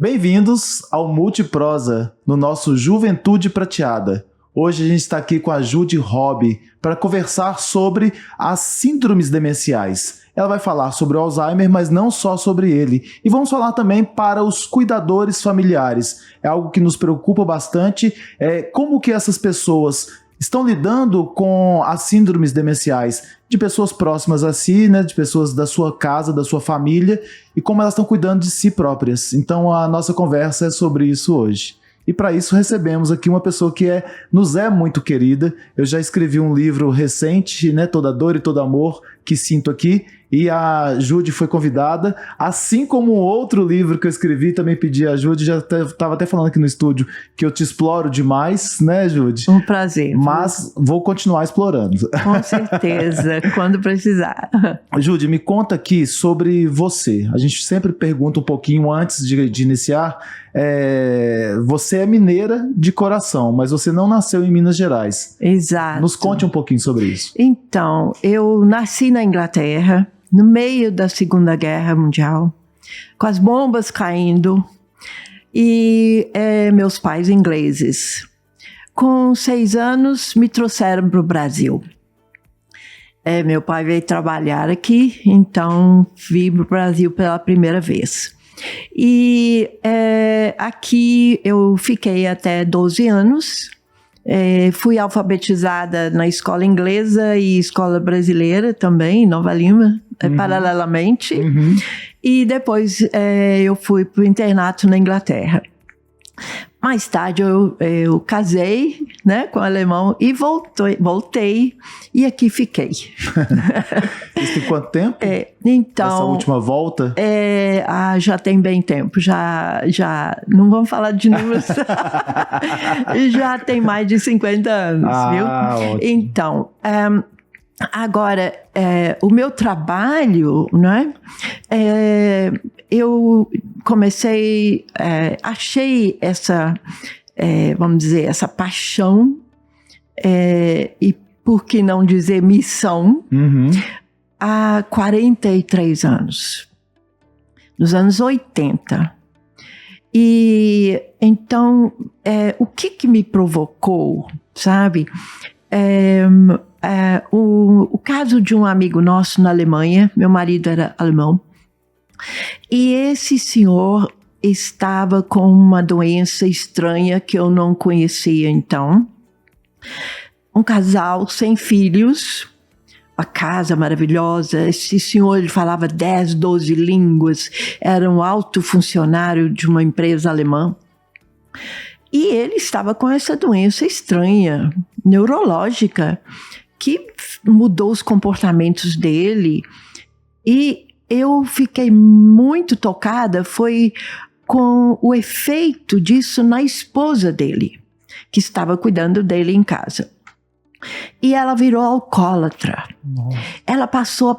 Bem-vindos ao Multiprosa, no nosso Juventude Prateada. Hoje a gente está aqui com a Judy Hobby para conversar sobre as síndromes demenciais. Ela vai falar sobre o Alzheimer, mas não só sobre ele. E vamos falar também para os cuidadores familiares. É algo que nos preocupa bastante, como que essas pessoas estão lidando com as síndromes demenciais de pessoas próximas a si, né, de pessoas da sua casa, da sua família, e como elas estão cuidando de si próprias. Então a nossa conversa é sobre isso hoje. E para isso recebemos aqui uma pessoa que nos é muito querida. Eu já escrevi um livro recente, né, Toda Dor e Todo Amor, que sinto aqui, e a Judy foi convidada, assim como um outro livro que eu escrevi, também pedi a Judy, já estava até falando aqui no estúdio que eu te exploro demais, né, Judy? Um prazer. Mas vou continuar explorando. Com certeza, quando precisar. Judy, me conta aqui sobre você. A gente sempre pergunta um pouquinho antes de iniciar. Você é mineira de coração, mas você não nasceu em Minas Gerais. Exato. Nos conte um pouquinho sobre isso. Então, eu nasci na Inglaterra, no meio da Segunda Guerra Mundial, com as bombas caindo, e meus pais ingleses. Com 6 anos, me trouxeram para o Brasil. Meu pai veio trabalhar aqui, então vim para o Brasil pela primeira vez. E aqui eu fiquei até 12 anos. Fui alfabetizada na escola inglesa e escola brasileira também, em Nova Lima, paralelamente. Uhum. E depois eu fui para o internato na Inglaterra. Mais tarde eu casei, né, com um alemão e voltei e aqui fiquei. Isso tem quanto tempo? Então, essa última volta? Já tem bem tempo, já não vamos falar de números, já tem mais de 50 anos, viu? Ótimo. Então, agora, o meu trabalho, né, eu comecei, achei essa, vamos dizer, essa paixão, e por que não dizer missão, há 43 anos, nos anos 80. E então, o que me provocou, sabe? O caso de um amigo nosso na Alemanha, meu marido era alemão, e esse senhor estava com uma doença estranha que eu não conhecia então. Um casal sem filhos, uma casa maravilhosa. Esse senhor, ele falava 10, 12 línguas, era um alto funcionário de uma empresa alemã. E ele estava com essa doença estranha, neurológica, que mudou os comportamentos dele. E eu fiquei muito tocada, foi com o efeito disso na esposa dele, que estava cuidando dele em casa. E ela virou alcoólatra. Nossa. Ela passou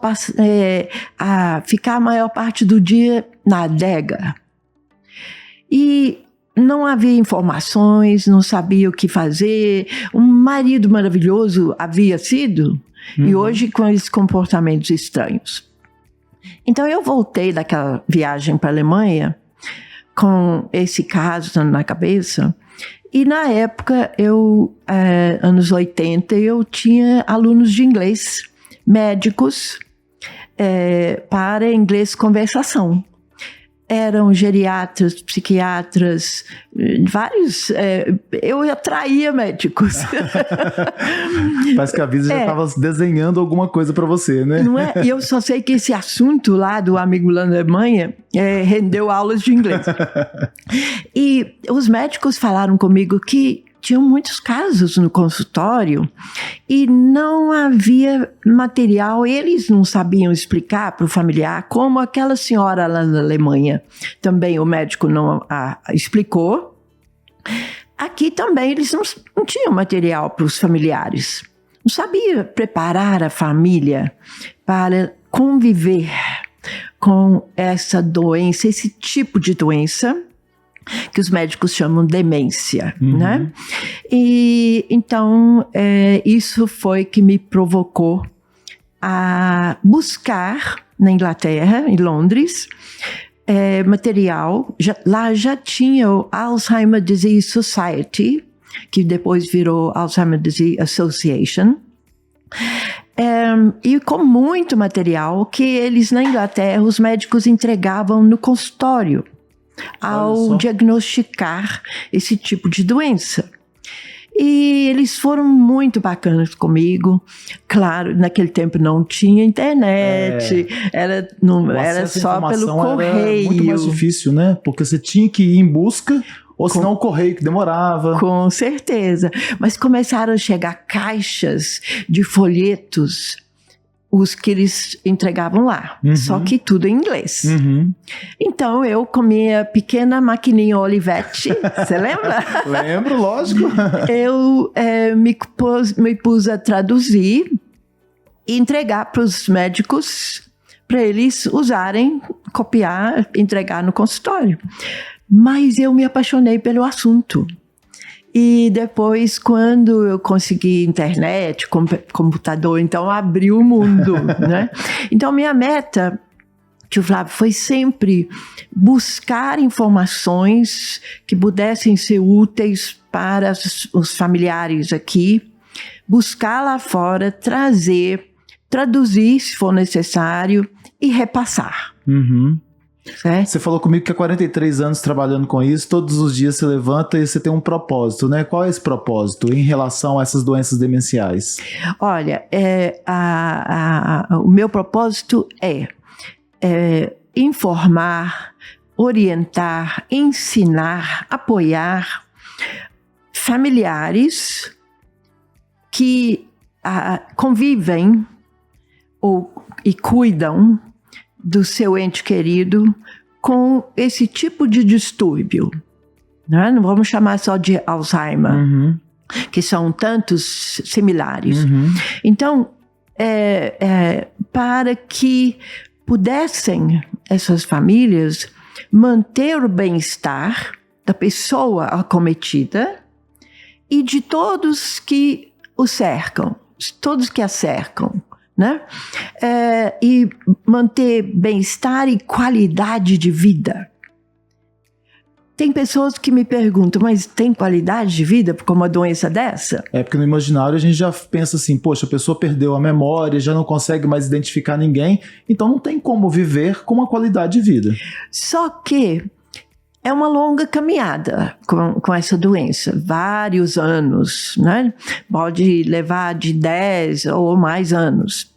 a ficar a maior parte do dia na adega. E não havia informações, não sabia o que fazer. Um marido maravilhoso havia sido, e hoje com esses comportamentos estranhos. Então eu voltei daquela viagem para a Alemanha com esse caso na cabeça. E na época, anos 80, eu tinha alunos de inglês, médicos, para inglês conversação. Eram geriatras, psiquiatras, vários. Eu atraía médicos. Parece que a vida já estava desenhando alguma coisa para você, né? Não é? E eu só sei que esse assunto lá do amigo lá na Alemanha rendeu aulas de inglês. E os médicos falaram comigo que tinham muitos casos no consultório e não havia material, eles não sabiam explicar para o familiar, como aquela senhora lá na Alemanha. Também o médico não explicou. Aqui também eles não tinham material para os familiares. Não sabia preparar a família para conviver com essa doença, esse tipo de doença, que os médicos chamam demência, né? E então isso foi que me provocou a buscar na Inglaterra, em Londres, material. Lá já tinha o Alzheimer Disease Society, que depois virou Alzheimer Disease Association. E com muito material que eles, na Inglaterra, os médicos entregavam no consultório ao diagnosticar esse tipo de doença. E eles foram muito bacanas comigo. Claro, naquele tempo não tinha internet, era só pelo correio. Era muito mais difícil, né? Porque você tinha que ir em busca, ou senão o correio que demorava. Com certeza. Mas começaram a chegar caixas de folhetos, os que eles entregavam lá. Só que tudo em inglês. Então, eu com minha pequena maquininha Olivetti, você lembra? Lembro, lógico. Eu me pus a traduzir e entregar para os médicos, para eles usarem, copiar, entregar no consultório. Mas eu me apaixonei pelo assunto. E depois, quando eu consegui internet, computador, então abriu o mundo, né? Então, minha meta, tio Flávio, foi sempre buscar informações que pudessem ser úteis para os familiares aqui, buscar lá fora, trazer, traduzir se for necessário e repassar. Certo? Você falou comigo que há 43 anos trabalhando com isso, todos os dias você levanta e você tem um propósito, né? Qual é esse propósito em relação a essas doenças demenciais? Olha, o meu propósito é informar, orientar, ensinar, apoiar familiares que convivem e cuidam do seu ente querido com esse tipo de distúrbio. Né? Não vamos chamar só de Alzheimer, que são tantos similares. Então, para que pudessem essas famílias manter o bem-estar da pessoa acometida e de todos que o cercam, todos que a cercam. Né? E manter bem-estar e qualidade de vida. Tem pessoas que me perguntam, mas tem qualidade de vida com uma doença dessa? Porque no imaginário a gente já pensa assim, poxa, a pessoa perdeu a memória, já não consegue mais identificar ninguém, então não tem como viver com uma qualidade de vida. Só que é uma longa caminhada com essa doença, vários anos, né? Pode levar de 10 ou mais anos.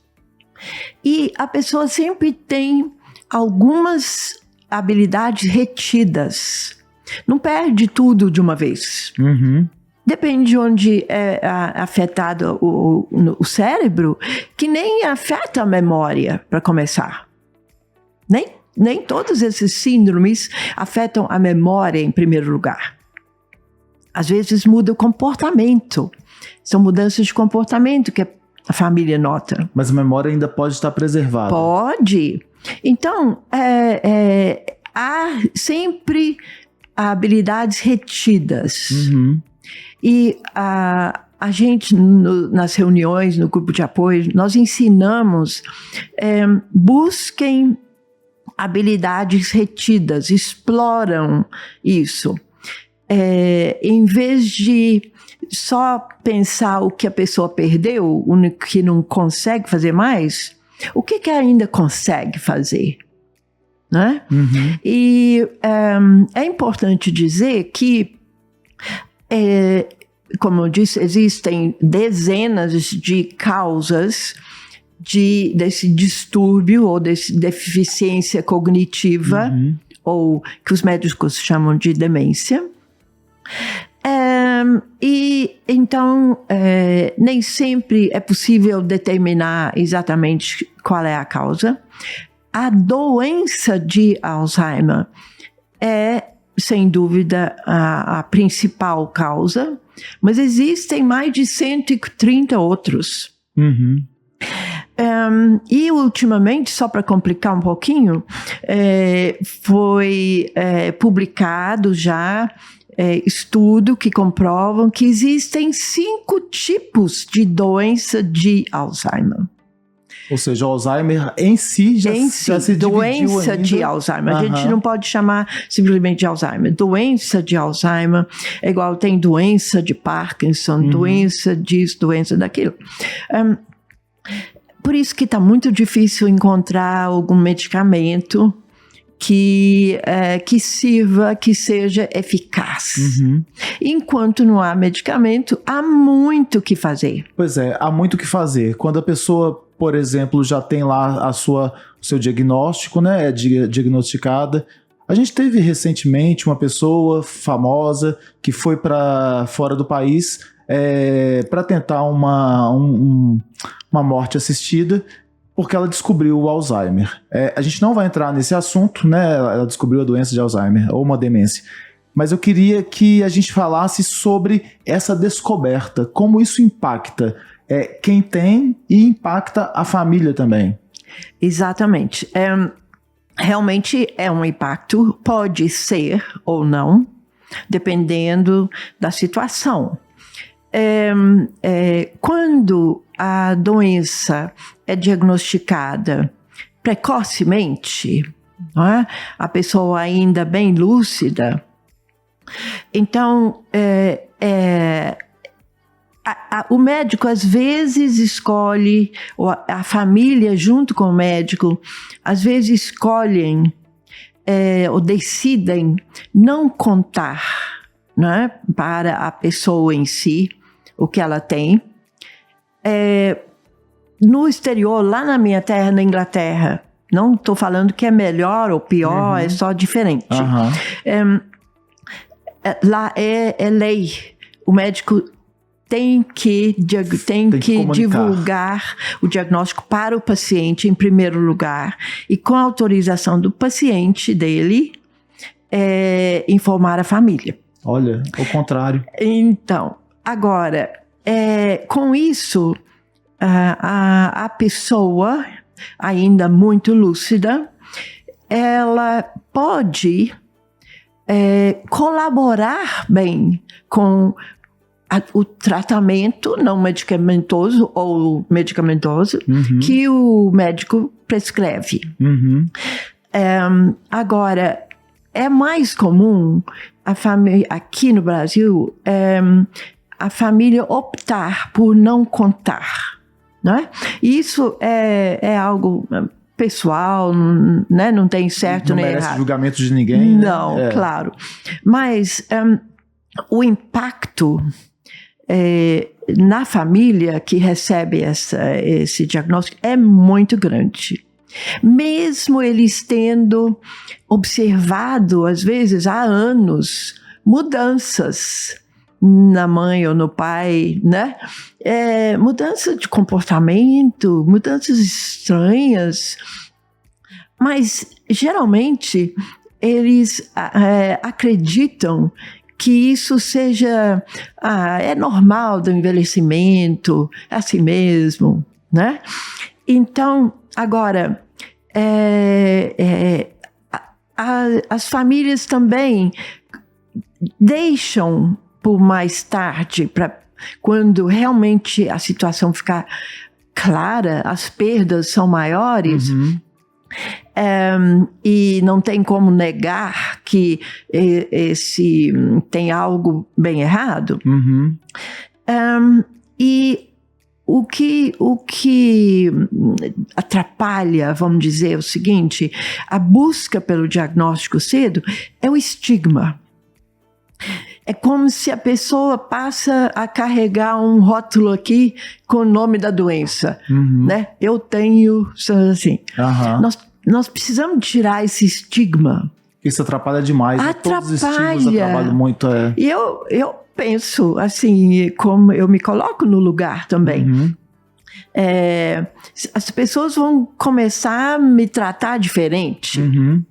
E a pessoa sempre tem algumas habilidades retidas. Não perde tudo de uma vez. Depende de onde é afetado o cérebro, que nem afeta a memória, para começar. Nem todos esses síndromes afetam a memória em primeiro lugar. Às vezes muda o comportamento. São mudanças de comportamento que a família nota. Mas a memória ainda pode estar preservada. Pode. Então, há sempre habilidades retidas. E a gente, nas reuniões, no grupo de apoio, nós ensinamos, busquem habilidades retidas, exploram isso. Em vez de só pensar o que a pessoa perdeu, o que não consegue fazer mais, o que ainda consegue fazer? Né? E é importante dizer que, como eu disse, existem dezenas de causas desse distúrbio ou dessa deficiência cognitiva, ou que os médicos chamam de demência. E então nem sempre é possível determinar exatamente qual é a causa. A doença de Alzheimer é, sem dúvida, a principal causa, mas existem mais de 130 outros. E ultimamente, só para complicar um pouquinho, foi publicado já estudo que comprovam que existem 5 tipos de doença de Alzheimer. Ou seja, o Alzheimer em si já se dividiu doença ainda. de Alzheimer. A gente não pode chamar simplesmente de Alzheimer. Doença de Alzheimer é igual tem doença de Parkinson, doença disso, doença daquilo. Por isso que está muito difícil encontrar algum medicamento que sirva, que seja eficaz. Enquanto não há medicamento, há muito o que fazer. Pois é, há muito o que fazer. Quando a pessoa, por exemplo, já tem lá o seu diagnóstico, né, é diagnosticada. A gente teve recentemente uma pessoa famosa que foi para fora do país para tentar uma morte assistida, porque ela descobriu o Alzheimer. A gente não vai entrar nesse assunto, né? Ela descobriu a doença de Alzheimer, ou uma demência. Mas eu queria que a gente falasse sobre essa descoberta, como isso impacta quem tem e impacta a família também. Exatamente. Realmente é um impacto, pode ser ou não, dependendo da situação. Quando a doença é diagnosticada precocemente, não é? A pessoa ainda bem lúcida, então o médico às vezes escolhe, ou a família junto com o médico, às vezes escolhem ou decidem não contar, né, para a pessoa em si o que ela tem. No exterior, lá na minha terra, na Inglaterra, não estou falando que é melhor ou pior, é só diferente. Lá é lei, o médico tem que divulgar o diagnóstico para o paciente em primeiro lugar e com a autorização do paciente dele, informar a família. Olha, o contrário. Então, agora, com isso, a pessoa, ainda muito lúcida, ela pode colaborar bem com o tratamento não medicamentoso ou medicamentoso que o médico prescreve. Agora, é mais comum aqui no Brasil a família optar por não contar, né? Isso é algo pessoal, né? Não tem certo nem errado. Não merece julgamento de ninguém. Não, né? Claro. Mas o impacto na família que recebe esse diagnóstico é muito grande. Mesmo eles tendo observado, às vezes, há anos, mudanças na mãe ou no pai, né? Mudança de comportamento, mudanças estranhas. Mas, geralmente, eles acreditam que isso seja é normal do envelhecimento, é assim mesmo, né? Então, agora, as famílias também deixam por mais tarde, para quando realmente a situação ficar clara, as perdas são maiores, e não tem como negar que tem algo bem errado. E o que atrapalha, vamos dizer, o seguinte, a busca pelo diagnóstico cedo é o estigma. É como se a pessoa passa a carregar um rótulo aqui com o nome da doença, né? Eu tenho, assim. Nós precisamos tirar esse estigma. Isso atrapalha demais. Atrapalha. Todos os estigmas atrapalham muito. E eu penso, assim, como eu me coloco no lugar também. As pessoas vão começar a me tratar diferente,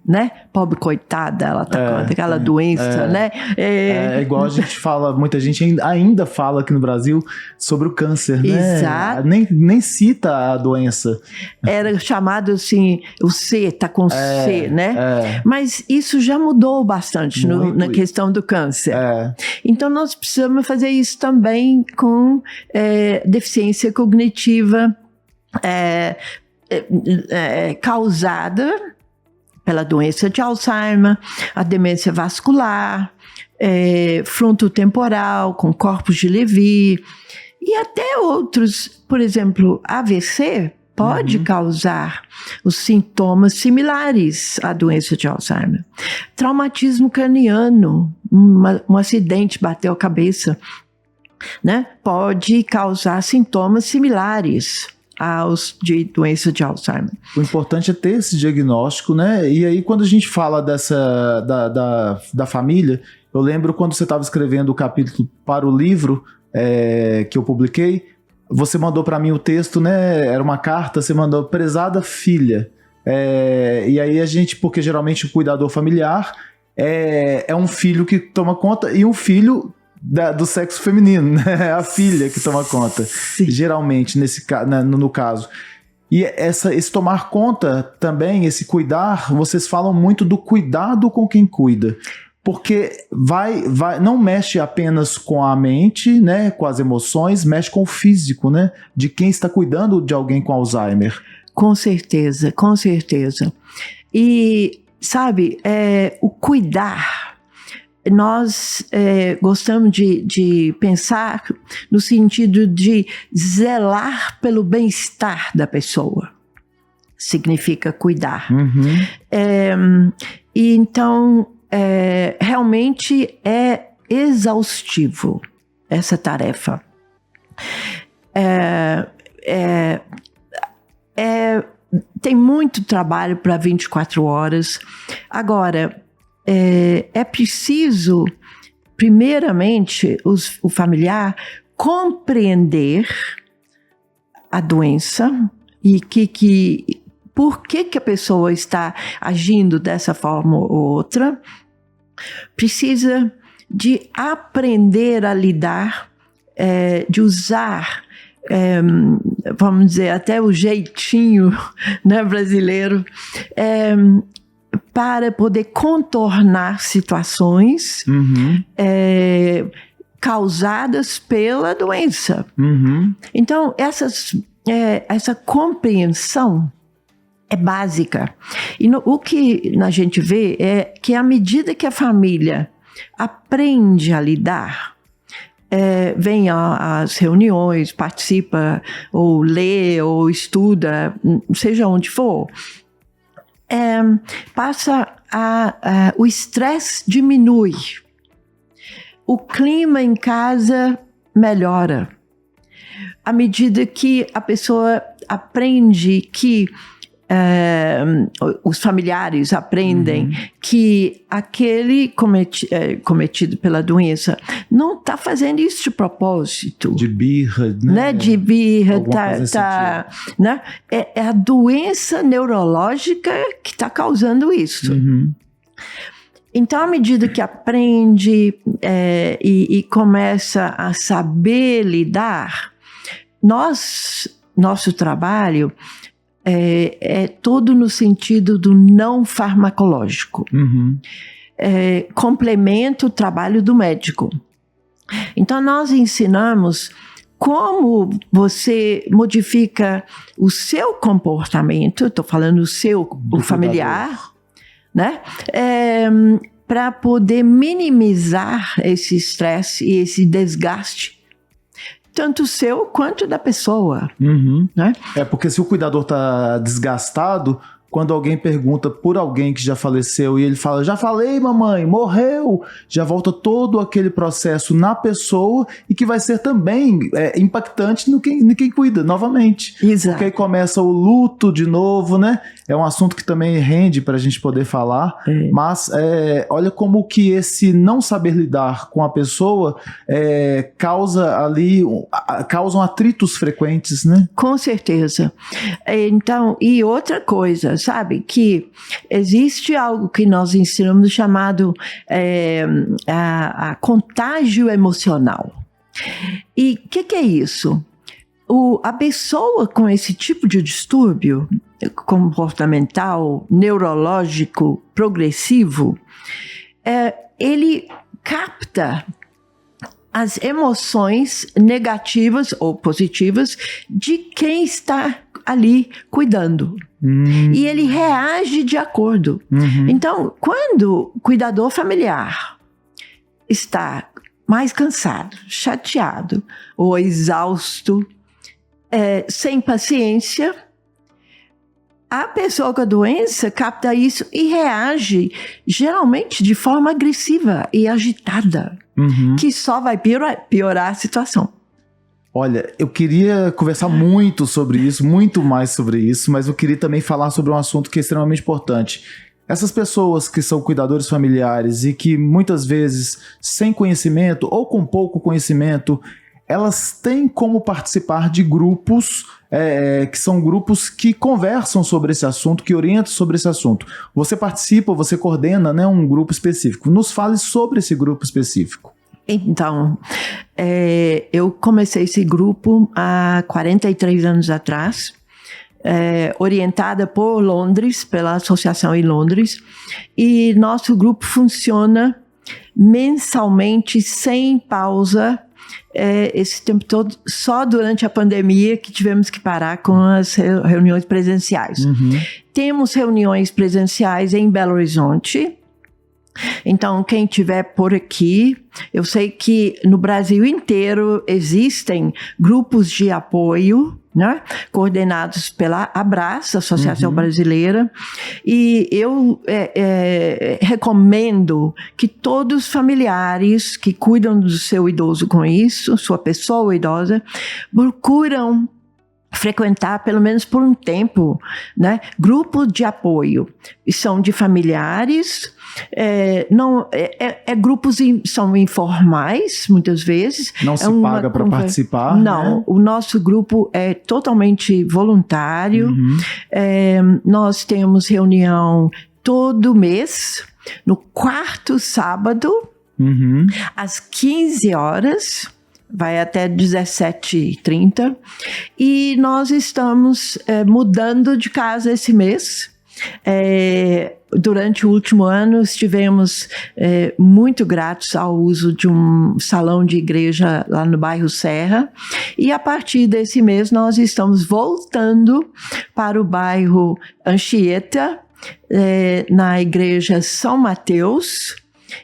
né? Pobre coitada, ela tá com aquela doença, né? É igual a gente fala, muita gente ainda fala aqui no Brasil sobre o câncer, né? Exato. Nem cita a doença. Era chamado assim, o C, tá com C, né? Mas isso já mudou bastante na questão do câncer. Então nós precisamos fazer isso também com deficiência cognitiva, causada pela doença de Alzheimer, a demência vascular, frontotemporal, com corpos de Levy, e até outros, por exemplo, AVC pode causar os sintomas similares à doença de Alzheimer. Traumatismo craniano, um acidente bateu a cabeça, né? Pode causar sintomas similares aos de doença de Alzheimer. O importante é ter esse diagnóstico, né? E aí, quando a gente fala da família, eu lembro quando você estava escrevendo o capítulo para o livro que eu publiquei, você mandou para mim o texto, né? Era uma carta, você mandou: prezada filha. E aí a gente, porque geralmente o cuidador familiar é um filho que toma conta e um filho do sexo feminino, né? A filha que toma conta. Sim. Geralmente, no caso. E esse tomar conta também, esse cuidar, vocês falam muito do cuidado com quem cuida. Porque não mexe apenas com a mente, né, com as emoções, mexe com o físico, né, de quem está cuidando de alguém com Alzheimer. Com certeza, com certeza. E, sabe, o cuidar, nós gostamos de pensar no sentido de zelar pelo bem-estar da pessoa. Significa cuidar. E então, realmente é exaustivo essa tarefa. Tem muito trabalho para 24 horas. Agora, é preciso, primeiramente, o familiar compreender a doença e por que a pessoa está agindo dessa forma ou outra. Precisa de aprender a lidar, de usar, vamos dizer, até o jeitinho, né, brasileiro, para poder contornar situações causadas pela doença. Então, essa compreensão é básica. E o que a gente vê é que à medida que a família aprende a lidar, vem às reuniões, participa, ou lê, ou estuda, seja onde for, o estresse diminui, o clima em casa melhora. À medida que a pessoa aprende que os familiares aprendem que aquele cometido pela doença não está fazendo isso de propósito. De birra, né? De birra, né? É a doença neurológica que está causando isso. Então, à medida que aprende e começa a saber lidar, nosso trabalho é todo no sentido do não farmacológico. Complementa o trabalho do médico. Então, nós ensinamos como você modifica o seu comportamento, estou falando o familiar, né? Para poder minimizar esse estresse e esse desgaste, tanto seu quanto da pessoa. Né? Porque se o cuidador está desgastado, quando alguém pergunta por alguém que já faleceu e ele fala: já falei, mamãe, morreu, já volta todo aquele processo na pessoa e que vai ser também impactante no quem cuida, novamente. Exato. Porque aí começa o luto de novo, né? É um assunto que também rende para a gente poder falar, mas olha como que esse não saber lidar com a pessoa causam atritos frequentes, né? Com certeza. Então, e outra coisa, sabe, que existe algo que nós ensinamos chamado a contágio emocional. E o que é isso? A pessoa com esse tipo de distúrbio comportamental, neurológico, progressivo, ele capta as emoções negativas ou positivas de quem está ali cuidando. E ele reage de acordo. Então, quando o cuidador familiar está mais cansado, chateado ou exausto, sem paciência, a pessoa com a doença capta isso e reage, geralmente de forma agressiva e agitada, que só vai piorar a situação. Olha, eu queria conversar muito sobre isso, muito mais sobre isso, mas eu queria também falar sobre um assunto que é extremamente importante. Essas pessoas que são cuidadores familiares e que muitas vezes, sem conhecimento ou com pouco conhecimento, elas têm como participar de grupos, que são grupos que conversam sobre esse assunto, que orientam sobre esse assunto. Você participa, você coordena, né, um grupo específico. Nos fale sobre esse grupo específico. Então, eu comecei esse grupo há 43 anos atrás, orientada por Londres, pela associação em Londres, e nosso grupo funciona mensalmente, sem pausa, esse tempo todo, só durante a pandemia que tivemos que parar com as reuniões presenciais. Temos reuniões presenciais em Belo Horizonte. Então, quem estiver por aqui, eu sei que no Brasil inteiro existem grupos de apoio, né, coordenados pela Abraço, Associação Brasileira, e eu recomendo que todos os familiares que cuidam do seu idoso com isso, sua pessoa idosa, procuram frequentar, pelo menos por um tempo, né, grupos de apoio. E são de familiares, grupos são informais, muitas vezes. Não se paga para participar? Não, né? O nosso grupo é totalmente voluntário. Nós temos reunião todo mês, no quarto sábado, às 15 horas. Vai até 17h30, e nós estamos mudando de casa esse mês. Durante o último ano estivemos muito gratos ao uso de um salão de igreja lá no bairro Serra, e a partir desse mês nós estamos voltando para o bairro Anchieta, na igreja São Mateus,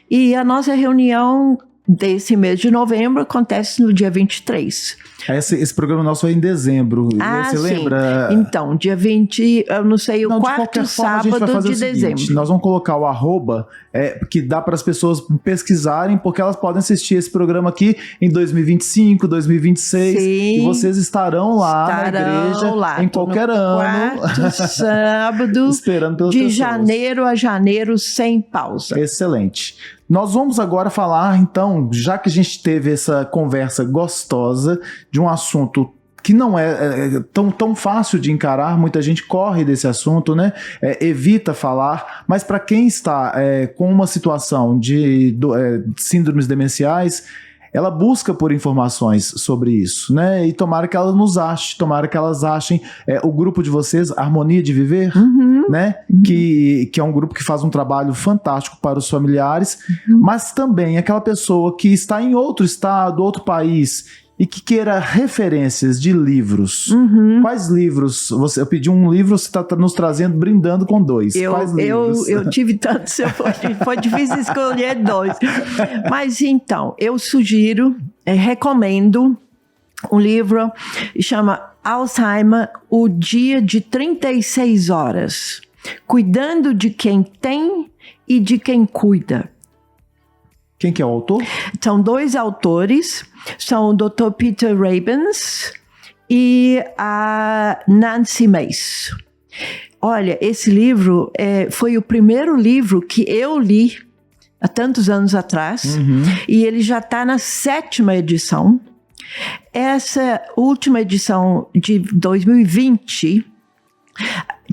e a nossa reunião desse mês de novembro acontece no dia 23. Esse programa nosso é em dezembro. Você lembra? Então, dia 20, eu não sei, o quarto sábado de dezembro. Nós vamos colocar o @, que dá para as pessoas pesquisarem, porque elas podem assistir esse programa aqui em 2025, 2026. Sim, e vocês estarão lá na igreja em qualquer ano. Quarto sábado esperando pelas de pessoas. Janeiro a janeiro, sem pausa. Excelente. Nós vamos agora falar, então, já que a gente teve essa conversa gostosa de um assunto que não é tão fácil de encarar, muita gente corre desse assunto, né? Evita falar, mas para quem está com uma situação de síndromes demenciais, ela busca por informações sobre isso, né? E tomara que ela nos ache, tomara que elas achem o grupo de vocês, Harmonia de Viver, né? Que é um grupo que faz um trabalho fantástico para os familiares, mas também aquela pessoa que está em outro estado, outro país, e que queira referências de livros. Quais livros? Eu pedi um livro, você está nos trazendo, brindando com 2. Quais livros? Eu tive tantos, foi difícil escolher 2. Mas então, eu sugiro, recomendo um livro que chama Alzheimer, O Dia de 36 Horas. Cuidando de quem tem e de quem cuida. Quem que é o autor? São 2 autores, são o Dr. Peter Rabens e a Nancy Mace. Olha, esse livro foi o primeiro livro que eu li há tantos anos atrás, e ele já está na 7ª edição. Essa última edição de 2020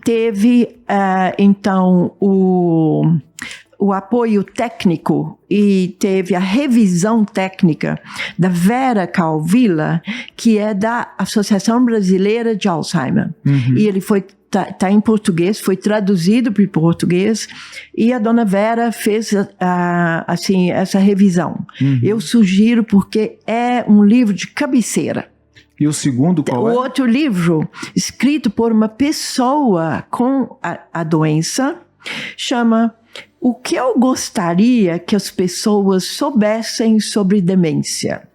teve, então, o apoio técnico e teve a revisão técnica da Vera Calvilla, que é da Associação Brasileira de Alzheimer. E ele tá em português, foi traduzido para o português, e a dona Vera fez essa revisão. Eu sugiro porque é um livro de cabeceira. E o segundo qual é? O outro livro, escrito por uma pessoa com a doença, chama O que eu gostaria que as pessoas soubessem sobre demência.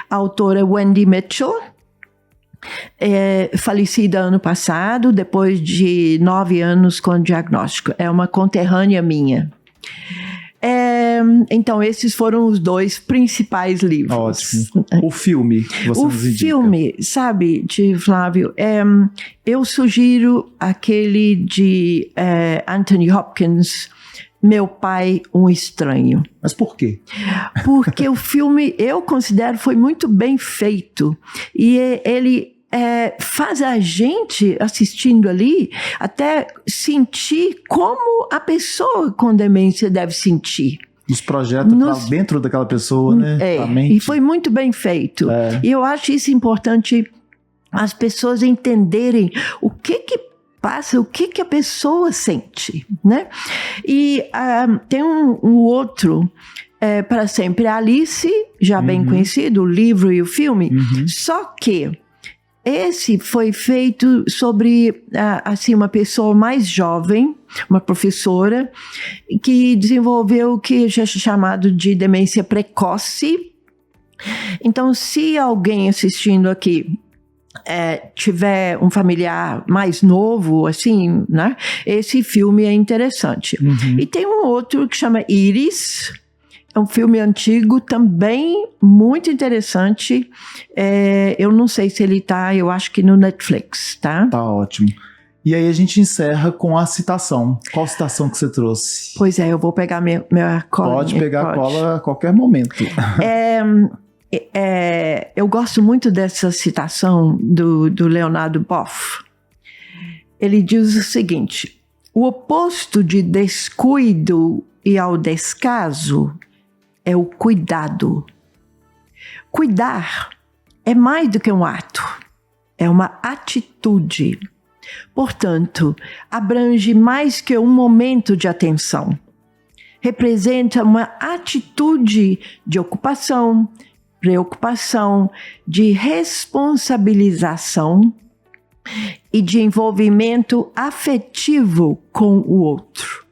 A autora Wendy Mitchell, falecida ano passado, depois de 9 anos com diagnóstico. É uma conterrânea minha. Então, esses foram os 2 principais livros. Ótimo. O filme, você nos indica. O filme, sabe, de Flávio, eu sugiro aquele de Anthony Hopkins, Meu Pai, um Estranho. Mas por quê? Porque o filme, eu considero, foi muito bem feito. E ele faz a gente, assistindo ali, até sentir como a pessoa com demência deve sentir. Nos projetos dentro daquela pessoa, né? E foi muito bem feito. E eu acho isso importante, as pessoas entenderem o que passa, o que a pessoa sente, né? E tem um outro, Para Sempre Alice, já bem conhecido, o livro e o filme, só que esse foi feito sobre assim, uma pessoa mais jovem, uma professora, que desenvolveu o que é chamado de demência precoce. Então, se alguém assistindo aqui tiver um familiar mais novo, assim, né? Esse filme é interessante. E tem um outro que chama Iris. É um filme antigo, também muito interessante. Eu não sei se ele eu acho que no Netflix, tá? Tá ótimo. E aí a gente encerra com a citação. Qual citação que você trouxe? Pois eu vou pegar minha cola. Pode pegar a cola a qualquer momento. Eu gosto muito dessa citação do Leonardo Boff. Ele diz o seguinte: o oposto de descuido e ao descaso é o cuidado. Cuidar é mais do que um ato, é uma atitude. Portanto, abrange mais que um momento de atenção. Representa uma atitude de ocupação, preocupação, de responsabilização e de envolvimento afetivo com o outro.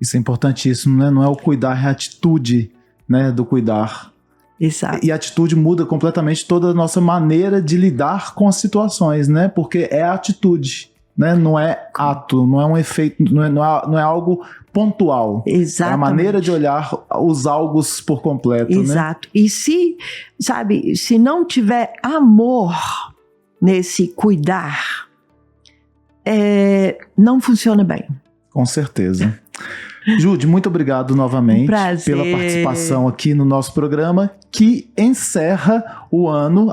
Isso é importantíssimo, né? Não é o cuidar, é a atitude, né, do cuidar. Exato. E a atitude muda completamente toda a nossa maneira de lidar com as situações, né? Porque é a atitude, né? Não é ato, não é um efeito, não é algo pontual. Exatamente. É a maneira de olhar os algos por completo, Exato. Né? E se não tiver amor nesse cuidar, não funciona bem. Com certeza. Jude, muito obrigado novamente pela participação aqui no nosso programa, que encerra o ano,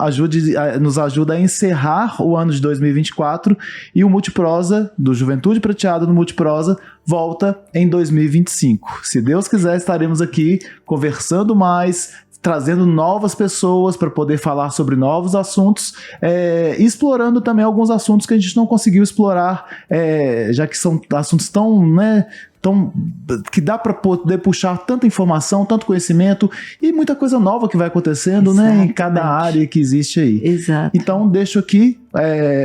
nos ajuda a encerrar o ano de 2024, e o Multiprosa, do Juventude Prateada no Multiprosa, volta em 2025. Se Deus quiser, estaremos aqui conversando mais, trazendo novas pessoas para poder falar sobre novos assuntos, explorando também alguns assuntos que a gente não conseguiu explorar, já que são assuntos tão, né, que dá para poder puxar tanta informação, tanto conhecimento e muita coisa nova que vai acontecendo, né, em cada área que existe aí. Exato. Então deixo aqui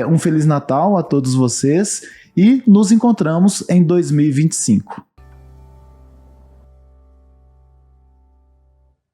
um Feliz Natal a todos vocês e nos encontramos em 2025.